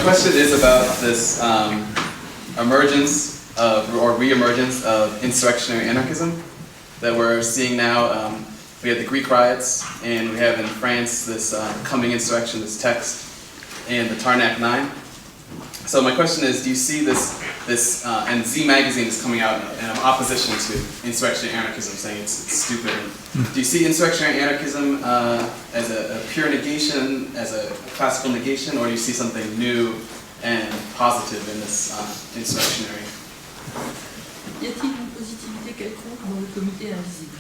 question is about this emergence of, or re-emergence of insurrectionary anarchism that we're seeing now. We have the Greek riots, and we have in France this coming insurrection, this text in the Tarnac 9. So my question is, do you see this and Z Magazine is coming out in opposition to insurrectionary anarchism, saying it's stupid. Do you see insurrectionary anarchism as a pure negation, as a classical negation, or do you see something new and positive in this insurrectionary? Y a-t-il une positivité quelconque dans le comité invisible?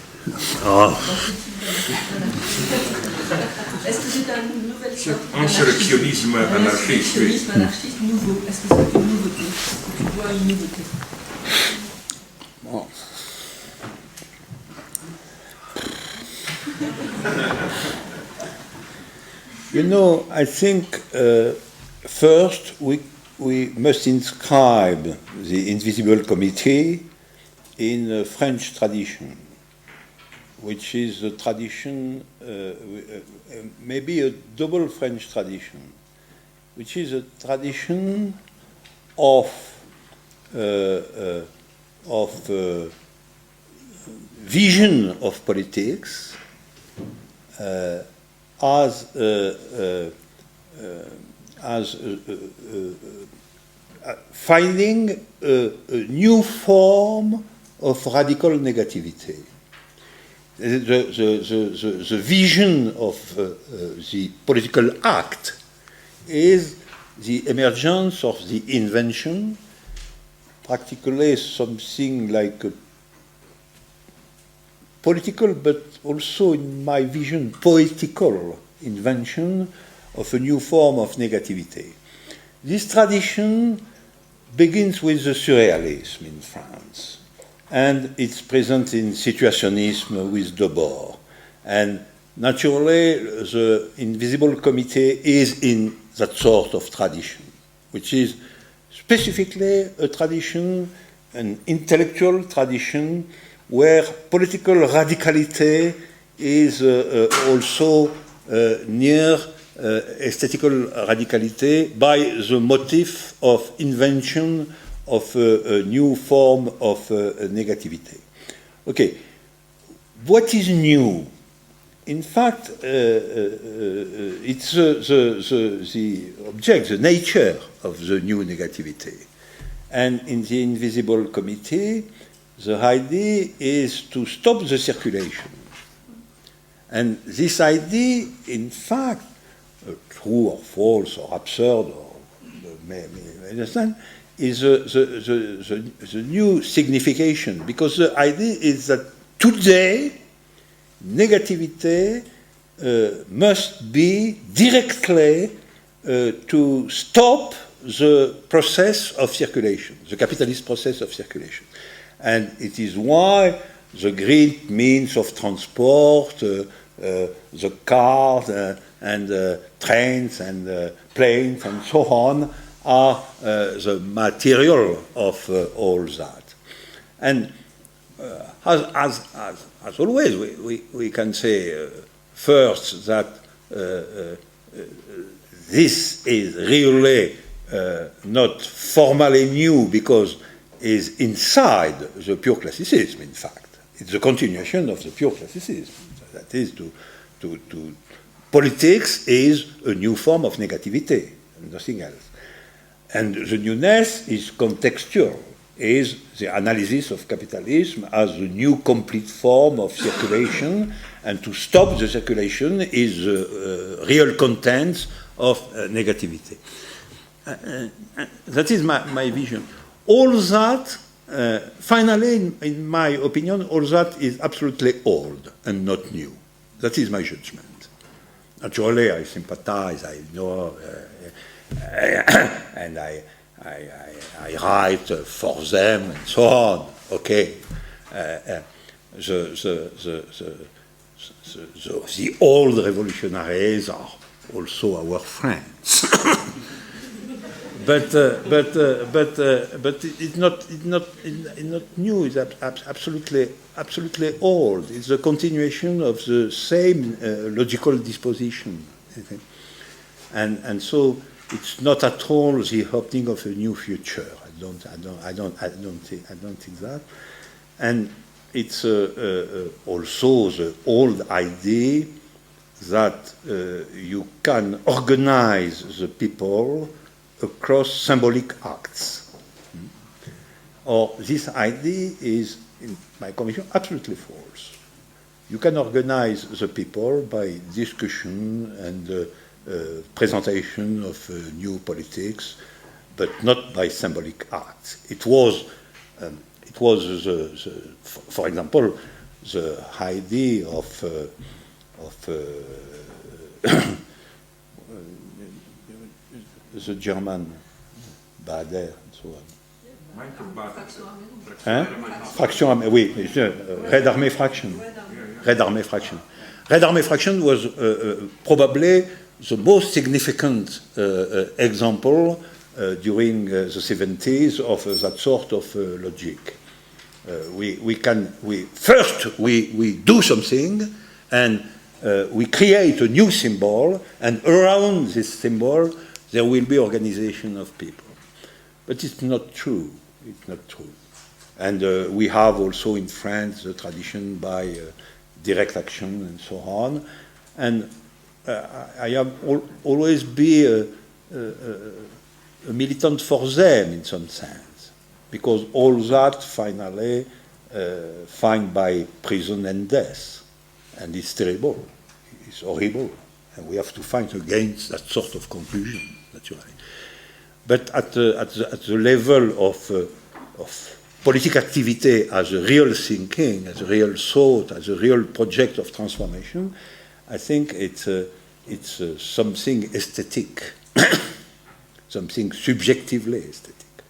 Est-ce que c'est une nouvelle sorte insurrectionnisme anarchiste? Insurrectionnisme anarchiste nouveau. Est-ce que c'est une nouveauté? Est-ce que tu vois une nouveauté? Bon. You know, I think first we must inscribe the Invisible Committee in a French tradition, which is a tradition, maybe a double French tradition, which is a tradition of vision of politics as finding a new form of radical negativity. The vision of the political act is the emergence of the invention, practically something like a political, but also in my vision, poetical invention of a new form of negativity. This tradition begins with the surrealism in France, and it's present in situationism with Debord. And naturally, the Invisible Committee is in that sort of tradition, which is specifically a tradition, an intellectual tradition, where political radicality is also near aesthetical radicality by the motif of invention of a new form of negativity. Okay, what is new? In fact, it's the object, the nature of the new negativity. And in the Invisible Committee, the idea is to stop the circulation. And this idea, in fact, true or false or absurd, or may understand, is the new signification, because the idea is that today negativity must be directly to stop the process of circulation, the capitalist process of circulation. And it is why the great means of transport, the cars and trains and planes and so on, are the material of all that. And as always, we can say first that this is really not formally new, because is inside the pure classicism, in fact. It's the continuation of the pure classicism. That is, to politics is a new form of negativity, and nothing else. And the newness is contextual, is the analysis of capitalism as a new complete form of circulation, and to stop the circulation is the real contents of negativity. That is my vision. All that, finally, in my opinion, all that is absolutely old and not new. That is my judgment. Naturally, I sympathize, I know, and I write for them and so on. Okay, the old revolutionaries are also our friends. But it's not new. It's absolutely old. It's a continuation of the same logical disposition, and so it's not at all the opening of a new future. I don't think that. And it's also the old idea that you can organize the people across symbolic acts. Or this idea is, in my conviction, absolutely false. You can organize the people by discussion and presentation of new politics, but not by symbolic acts. It was for example, the idea of the German Bader and so on. Hein? Fraction armée, oui, Red Army Fraction. Red Army Fraction. Red Army Fraction was probably the most significant example during the 70s of that sort of logic. We do something and we create a new symbol, and around this symbol there will be organization of people. But it's not true. It's not true. And we have also in France the tradition by direct action and so on. And I have always been a militant for them in some sense, because all that finally find by prison and death. And it's terrible. It's horrible. And we have to fight against that sort of conclusion, naturally. But at the level of politic activity as a real thinking, as a real thought, as a real project of transformation, I think it's something aesthetic, something subjectively aesthetic.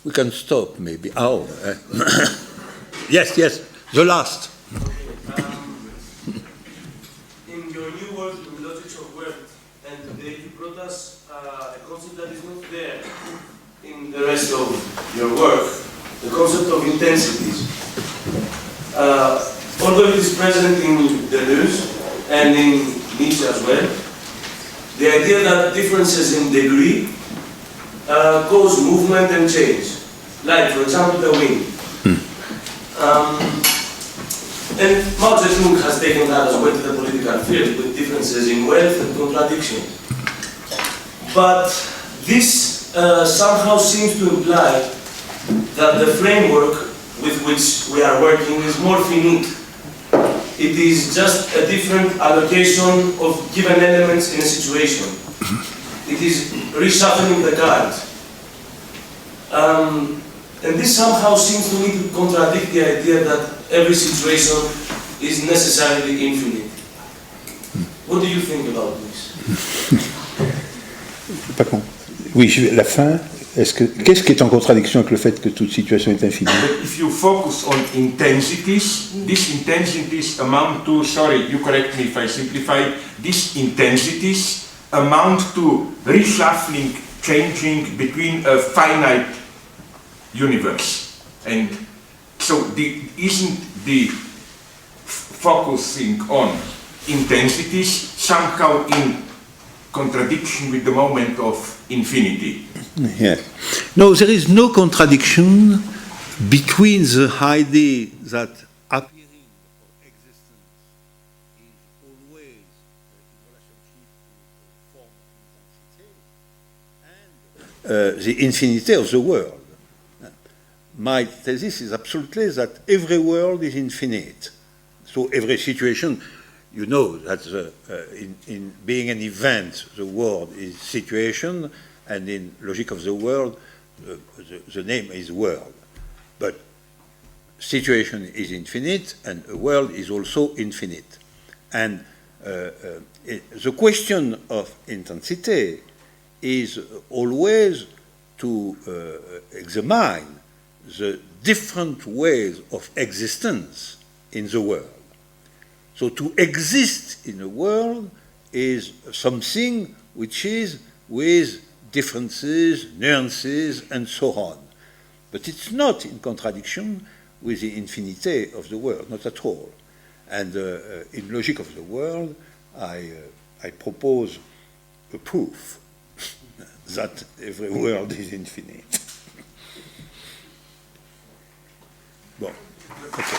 We can stop maybe. Oh, yes, the last. In your new work, in Logics of Work, and today you brought us a concept that is not there in the rest of your work, the concept of intensities. Although it is present in Deleuze and in Nietzsche as well, the idea that differences in degree cause movement and change, like, for example, the wind. And Mao Zedong has taken that as well to the political field, with differences in wealth and contradiction. But this somehow seems to imply that the framework with which we are working is more finite. It is just a different allocation of given elements in a situation. It is reshuffling the cards. And this somehow seems to me to contradict the idea that every situation is necessarily infinite. What do you think about this? Pas con. Oui, la fin. Qu'est-ce qui est en contradiction avec le fait que toute situation est infinie? If you focus on intensities, these intensities amount to, sorry, you correct me if I simplify, these intensities amount to reshuffling, changing between a finite universe. And so isn't the focusing on intensities somehow in contradiction with the moment of infinity? Yeah. No, there is no contradiction between the idea that appearing or existence is always in relationship to form of intensity and the infinity of the world. My thesis is absolutely that every world is infinite. So every situation, you know that in being an event, the world is situation, and in logic of the world, the name is world. But situation is infinite, and a world is also infinite. And the question of intensity is always to examine the different ways of existence in the world. So to exist in a world is something which is with differences, nuances, and so on. But it's not in contradiction with the infinity of the world, not at all. And in Logic of the World, I propose a proof that every world is infinite. Bon. Okay.